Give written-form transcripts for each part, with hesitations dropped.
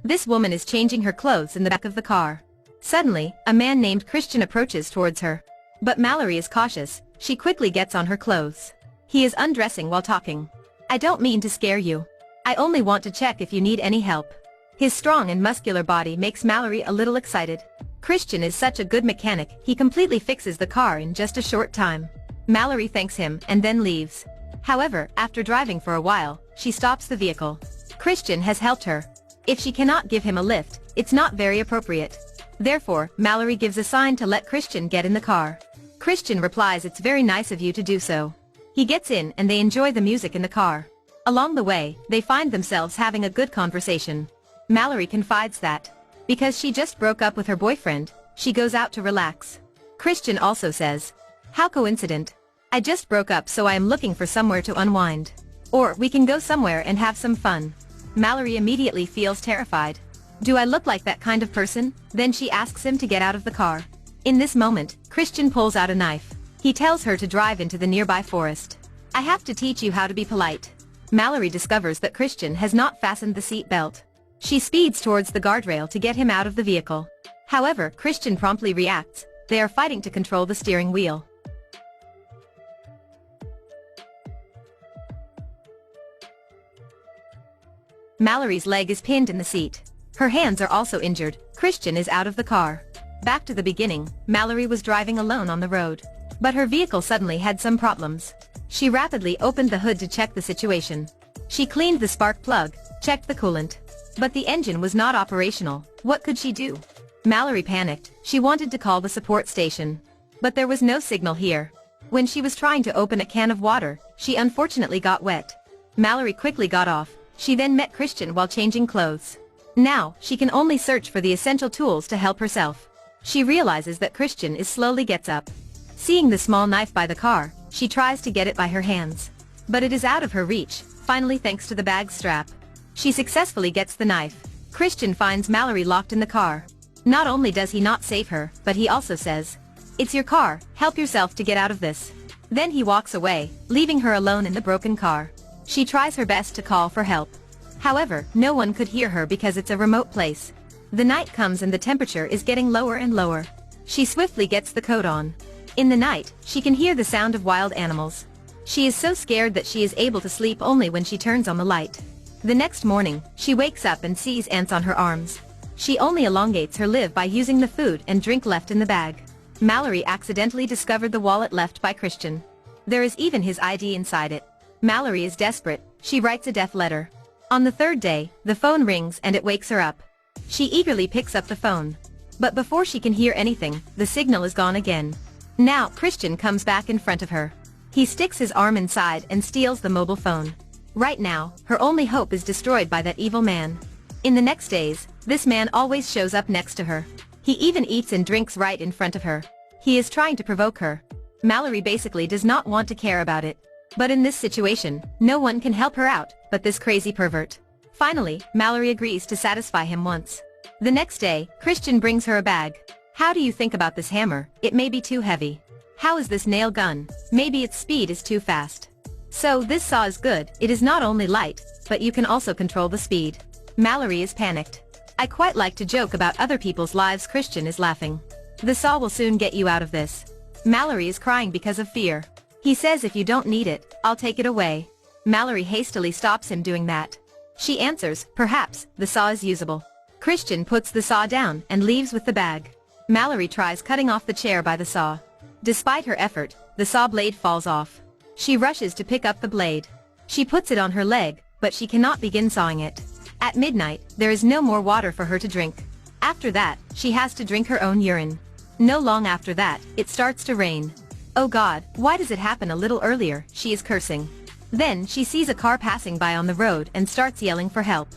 This woman is changing her clothes in the back of the car. Suddenly, a man named Christian approaches towards her. But Mallory is cautious, she quickly gets on her clothes. He is undressing while talking. "I don't mean to scare you. I only want to check if you need any help." His strong and muscular body makes Mallory a little excited. Christian is such a good mechanic, he completely fixes the car in just a short time. Mallory thanks him and then leaves. However, after driving for a while, she stops the vehicle. Christian has helped her. If she cannot give him a lift, it's not very appropriate. Therefore, Mallory gives a sign to let Christian get in the car. Christian replies, "It's very nice of you to do so." He gets in and they enjoy the music in the car. Along the way, they find themselves having a good conversation. Mallory confides that, because she just broke up with her boyfriend, she goes out to relax. Christian also says, "How coincident. I just broke up, so I am looking for somewhere to unwind. Or we can go somewhere and have some fun." Mallory immediately feels terrified. "Do I look like that kind of person?" Then she asks him to get out of the car. In this moment, Christian pulls out a knife. He tells her to drive into the nearby forest. "I have to teach you how to be polite." Mallory discovers that Christian has not fastened the seat belt. She speeds towards the guardrail to get him out of the vehicle. However, Christian promptly reacts. They are fighting to control the steering wheel. Mallory's leg is pinned in the seat. Her hands are also injured. Christian is out of the car. Back to the beginning, Mallory was driving alone on the road. But her vehicle suddenly had some problems. She rapidly opened the hood to check the situation. She cleaned the spark plug, checked the coolant. But the engine was not operational. What could she do? Mallory panicked. She wanted to call the support station. But there was no signal here. When she was trying to open a can of water, she unfortunately got wet. Mallory quickly got off. She then met Christian while changing clothes. Now, she can only search for the essential tools to help herself. She realizes that Christian slowly gets up. Seeing the small knife by the car, she tries to get it by her hands. But it is out of her reach, finally thanks to the bag strap. She successfully gets the knife. Christian finds Mallory locked in the car. Not only does he not save her, but he also says, "It's your car, help yourself to get out of this." Then he walks away, leaving her alone in the broken car. She tries her best to call for help. However, no one could hear her because it's a remote place. The night comes and the temperature is getting lower and lower. She swiftly gets the coat on. In the night, she can hear the sound of wild animals. She is so scared that she is able to sleep only when she turns on the light. The next morning, she wakes up and sees ants on her arms. She only elongates her live by using the food and drink left in the bag. Mallory accidentally discovered the wallet left by Christian. There is even his ID inside it. Mallory is desperate. She writes a death letter. On the third day, the phone rings and it wakes her up. She eagerly picks up the phone. But before she can hear anything, the signal is gone again. Now, Christian comes back in front of her. He sticks his arm inside and steals the mobile phone. Right now, her only hope is destroyed by that evil man. In the next days, this man always shows up next to her. He even eats and drinks right in front of her. He is trying to provoke her. Mallory basically does not want to care about it. But in this situation, no one can help her out but this crazy pervert. Finally, Mallory agrees to satisfy him once. The next day, Christian brings her a bag. "How do you think about this hammer? It may be too heavy. How is this nail gun? Maybe its speed is too fast. So this saw is good, it is not only light, but you can also control the speed." Mallory is panicked. "I quite like to joke about other people's lives." Christian is laughing. "The saw will soon get you out of this." Mallory is crying because of fear. He says, "If you don't need it, I'll take it away." Mallory hastily stops him doing that. She answers, "Perhaps, the saw is usable." Christian puts the saw down and leaves with the bag. Mallory tries cutting off the chair by the saw. Despite her effort, the saw blade falls off. She rushes to pick up the blade. She puts it on her leg, but she cannot begin sawing it. At midnight, there is no more water for her to drink. After that, she has to drink her own urine. No long after that, it starts to rain. "Oh God, why does it happen a little earlier?" she is cursing. Then she sees a car passing by on the road and starts yelling for help.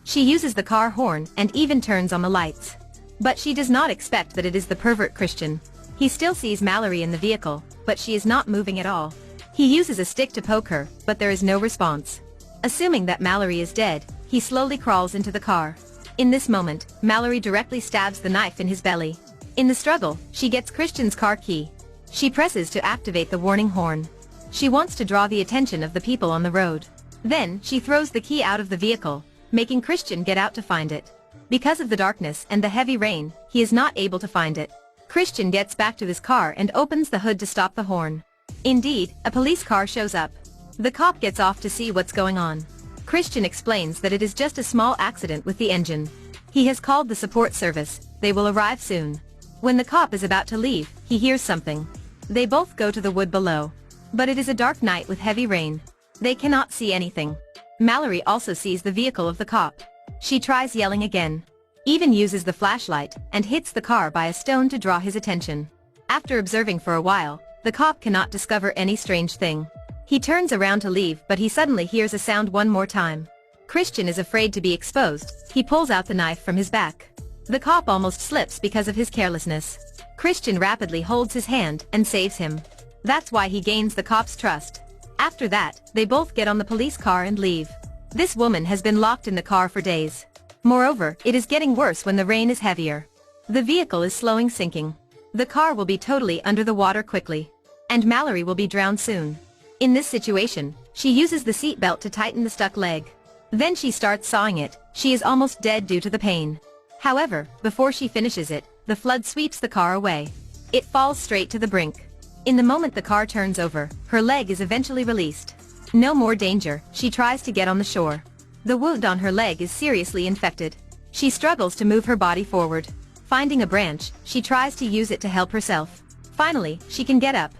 She uses the car horn and even turns on the lights. But she does not expect that it is the pervert Christian. He still sees Mallory in the vehicle, but she is not moving at all. He uses a stick to poke her, but there is no response. Assuming that Mallory is dead, he slowly crawls into the car. In this moment, Mallory directly stabs the knife in his belly. In the struggle, she gets Christian's car key. She presses to activate the warning horn. She wants to draw the attention of the people on the road. Then, she throws the key out of the vehicle, making Christian get out to find it. Because of the darkness and the heavy rain, he is not able to find it. Christian gets back to his car and opens the hood to stop the horn. Indeed, a police car shows up. The cop gets off to see what's going on. Christian explains that it is just a small accident with the engine. He has called the support service, they will arrive soon. When the cop is about to leave, he hears something. They both go to the wood below. But it is a dark night with heavy rain. They cannot see anything. Mallory also sees the vehicle of the cop. She tries yelling again. Even uses the flashlight, and hits the car by a stone to draw his attention. After observing for a while, the cop cannot discover any strange thing. He turns around to leave, but he suddenly hears a sound one more time. Christian is afraid to be exposed. He pulls out the knife from his back. The cop almost slips because of his carelessness. Christian rapidly holds his hand and saves him. That's why he gains the cop's trust. After that, they both get on the police car and leave. This woman has been locked in the car for days. Moreover, it is getting worse when the rain is heavier. The vehicle is slowing sinking. The car will be totally under the water quickly. And Mallory will be drowned soon. In this situation, she uses the seatbelt to tighten the stuck leg. Then she starts sawing it. She is almost dead due to the pain. However, before she finishes it, the flood sweeps the car away. It falls straight to the brink. In the moment the car turns over, her leg is eventually released. No more danger, she tries to get on the shore. The wound on her leg is seriously infected. She struggles to move her body forward. Finding a branch, she tries to use it to help herself. Finally, she can get up.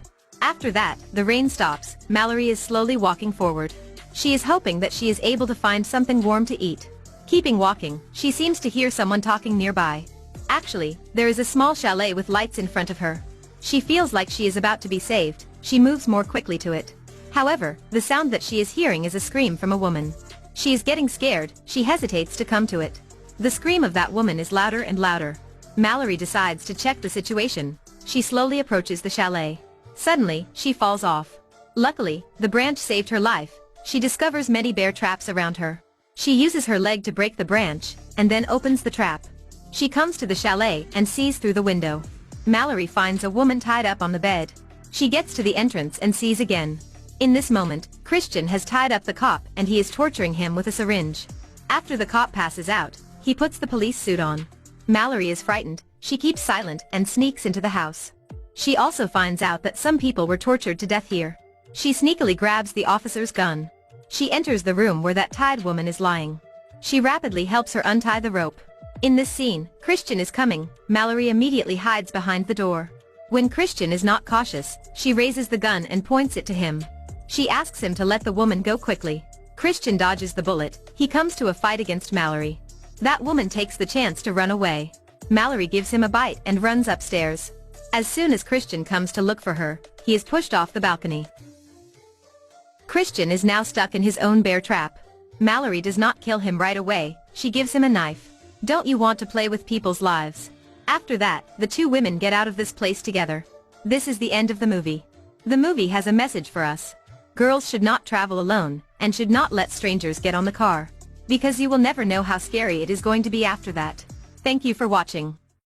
After that, the rain stops. Mallory is slowly walking forward. She is hoping that she is able to find something warm to eat. Keeping walking, she seems to hear someone talking nearby. Actually, there is a small chalet with lights in front of her. She feels like she is about to be saved. She moves more quickly to it. However, the sound that she is hearing is a scream from a woman. She is getting scared. She hesitates to come to it. The scream of that woman is louder and louder. Mallory decides to check the situation. She slowly approaches the chalet. Suddenly, she falls off. Luckily, the branch saved her life. She discovers many bear traps around her. She uses her leg to break the branch, and then opens the trap. She comes to the chalet and sees through the window. Mallory finds a woman tied up on the bed. She gets to the entrance and sees again. In this moment, Christian has tied up the cop and he is torturing him with a syringe. After the cop passes out, he puts the police suit on. Mallory is frightened. She keeps silent and sneaks into the house. She also finds out that some people were tortured to death here. She sneakily grabs the officer's gun. She enters the room where that tied woman is lying. She rapidly helps her untie the rope. In this scene, Christian is coming. Mallory immediately hides behind the door. When Christian is not cautious, she raises the gun and points it to him. She asks him to let the woman go quickly. Christian dodges the bullet. He comes to a fight against Mallory. That woman takes the chance to run away. Mallory gives him a bite and runs upstairs. As soon as Christian comes to look for her, he is pushed off the balcony. Christian is now stuck in his own bear trap. Mallory does not kill him right away. She gives him a knife. Don't you want to play with people's lives? After that, the two women get out of this place together. This is the end of the movie. The movie has a message for us. Girls should not travel alone, and should not let strangers get on the car. Because you will never know how scary it is going to be after that. Thank you for watching.